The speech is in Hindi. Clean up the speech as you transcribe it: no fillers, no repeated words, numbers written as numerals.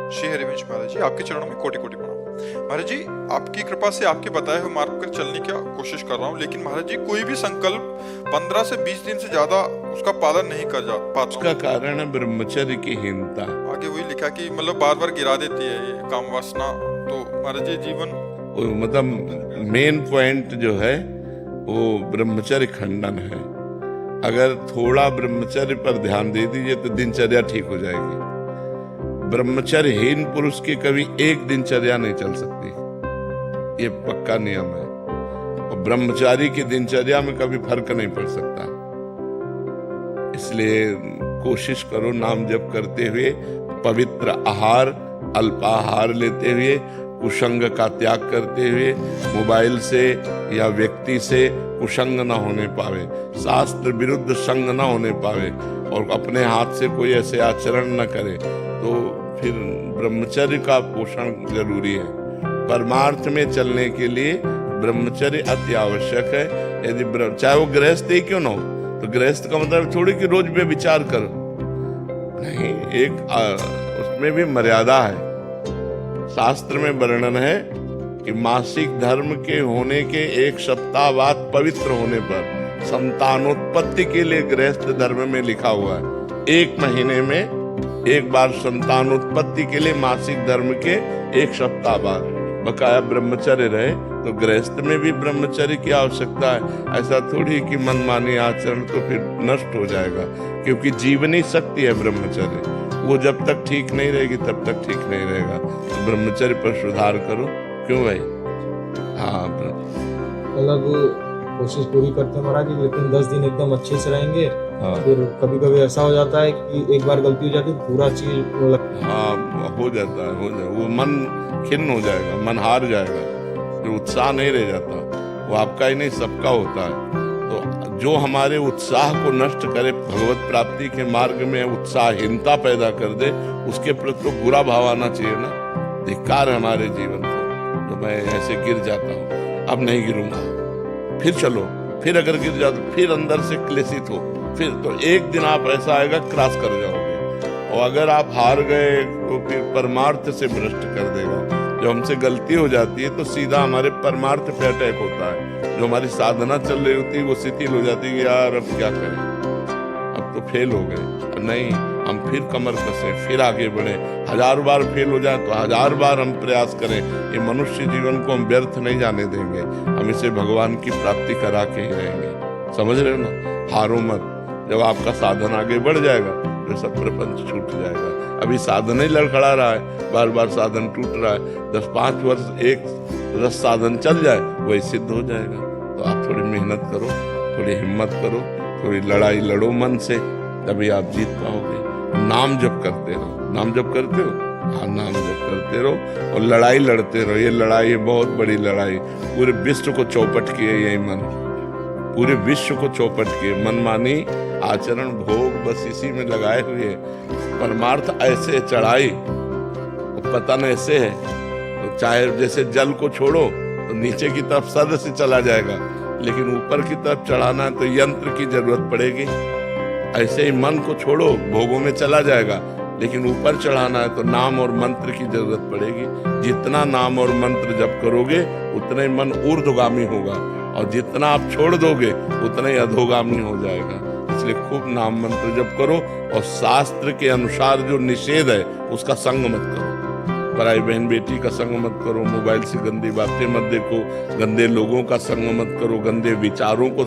श्री हरिवंश महाराज जी, आपके चरणों में कोटि कोटि प्रणाम। महाराज जी, आपकी कृपा से आपके बताए हुए मार्ग पर चलने की कोशिश कर रहा हूँ, लेकिन महाराज जी कोई भी संकल्प 15 से 20 दिन से ज्यादा उसका पालन नहीं कर पाता। उसका कारण है ब्रह्मचर्य की हीनता। आगे वही लिखा कि मतलब बार बार गिरा देती है ये काम वासना। तो महाराज जी जीवन मतलब मेन पॉइंट जो है वो ब्रह्मचर्य खंडन है। अगर थोड़ा ब्रह्मचर्य पर ध्यान दे दीजिए तो दिनचर्या ठीक हो जाएगी। ब्रह्मचर्यहीन पुरुष की कभी एक दिनचर्या नहीं चल सकती, ये पक्का नियम है। और ब्रह्मचारी की दिनचर्या में कभी फर्क नहीं पड़ सकता। इसलिए कोशिश करो नाम जप करते हुए, पवित्र आहार अल्पाहार लेते हुए, कुसंग का त्याग करते हुए, मोबाइल से या व्यक्ति से कुसंग न होने पावे, शास्त्र विरुद्ध संग न होने पावे, और अपने हाथ से कोई ऐसे आचरण न करे, तो फिर ब्रह्मचर्य का पोषण जरूरी है। परमार्थ में चलने के लिए ब्रह्मचर्य अति आवश्यक है। यदि चाहे वो गृहस्थ ही क्यों ना हो, तो गृहस्थ का मतलब थोड़ी कि रोज में विचार करो, नहीं, उसमें भी मर्यादा है। शास्त्र में वर्णन है कि मासिक धर्म के होने के 1 सप्ताह बाद पवित्र होने पर संतानोत्पत्ति के लिए गृहस्थ धर्म में लिखा हुआ है 1 महीने में 1 बार संतानोत्पत्ति के लिए मासिक धर्म के 1 सप्ताह बाद बकाया ब्रह्मचर्य रहे। तो गृहस्थ में भी ब्रह्मचर्य की आवश्यकता है। ऐसा थोड़ी कि मनमानी आचरण तो फिर नष्ट हो जाएगा, क्योंकि जीवनी शक्ति है ब्रह्मचर्य। वो जब तक ठीक नहीं रहेगी तब तक ठीक नहीं रहेगा। तो ब्रह्मचर्य पर सुधार करो। क्यों भाई? हाँ, मतलब कोशिश पूरी करते हैं महाराज जी, लेकिन 10 दिन एकदम अच्छे से रहेंगे। हाँ। फिर कभी कभी ऐसा हो जाता है कि एक बार गलती हो जाती है, पूरा चीज हाँ हो जाता है, वो मन खिन्न हो जाएगा, मन हार जाएगा, फिर उत्साह नहीं रह जाता। वो आपका ही नहीं, सबका होता है। तो जो हमारे उत्साह को नष्ट करे, भगवत प्राप्ति के मार्ग में उत्साहहीनता पैदा कर दे, उसके प्रति तो बुरा भाव आना चाहिए ना। धिक्कार है हमारे जीवन को। तो मैं ऐसे गिर जाता हूँ, अब नहीं गिरूंगा, फिर चलो, फिर अगर गिर जाओ तो फिर अंदर से क्लेशित हो, फिर तो एक दिन आप ऐसा आएगा क्रॉस कर जाओगे। और अगर आप हार गए तो फिर परमार्थ से भ्रष्ट कर देगा। जब हमसे गलती हो जाती है तो सीधा हमारे परमार्थ पे अटैक होता है। जो हमारी साधना चल रही होती है वो शिथिल हो जाती है कि यार अब क्या करें, अब तो फेल हो गए। नहीं, हम फिर कमर कसे, फिर आगे बढ़े। 1000 बार फेल हो जाए तो 1000 बार हम प्रयास करें। ये मनुष्य जीवन को हम व्यर्थ नहीं जाने देंगे, हम इसे भगवान की प्राप्ति करा के ही रहेंगे। समझ रहे हो ना? हारो मत। जब आपका साधन आगे बढ़ जाएगा तो सब प्रपंच छूट जाएगा। अभी साधन ही लड़खड़ा रहा है, बार बार साधन टूट रहा है। 10-5 वर्ष एक रस साधन चल जाए, वही सिद्ध हो जाएगा। तो आप थोड़ी मेहनत करो, थोड़ी हिम्मत करो, थोड़ी लड़ाई लड़ो मन से, तभी आप जीत पाओगे। नाम जप करते रहो। नाम जप करते हो? हाँ, नाम जप करते रहो और लड़ाई लड़ते रहो। ये लड़ाई है बहुत बड़ी लड़ाई। पूरे विश्व को चौपट किए यही मन, पूरे विश्व को चौपट किए। मनमानी आचरण भोग बस इसी में लगाए हुए। परमार्थ ऐसे चढ़ाई पतन ऐसे है। तो चाहे जैसे जल को छोड़ो तो नीचे की तरफ सद से चला जाएगा, लेकिन ऊपर की तरफ चढ़ाना है तो यंत्र की जरूरत पड़ेगी। ऐसे ही मन को छोड़ो, भोगों में चला जाएगा, लेकिन ऊपर चढ़ाना है तो नाम और मंत्र की जरूरत पड़ेगी। जितना नाम और मंत्र जप करोगे उतना ही मन ऊर्ध्वगामी होगा, और जितना आप छोड़ दोगे उतना ही अधोगामी हो जाएगा। इसलिए खूब नाम मंत्र जप करो, और शास्त्र के अनुसार जो निषेध है उसका संग मत करो। पराई बहन बेटी का संग मत करो, मोबाइल से गंदी बातें मत देखो, गंदे लोगों का संग मत करो, गंदे विचारों को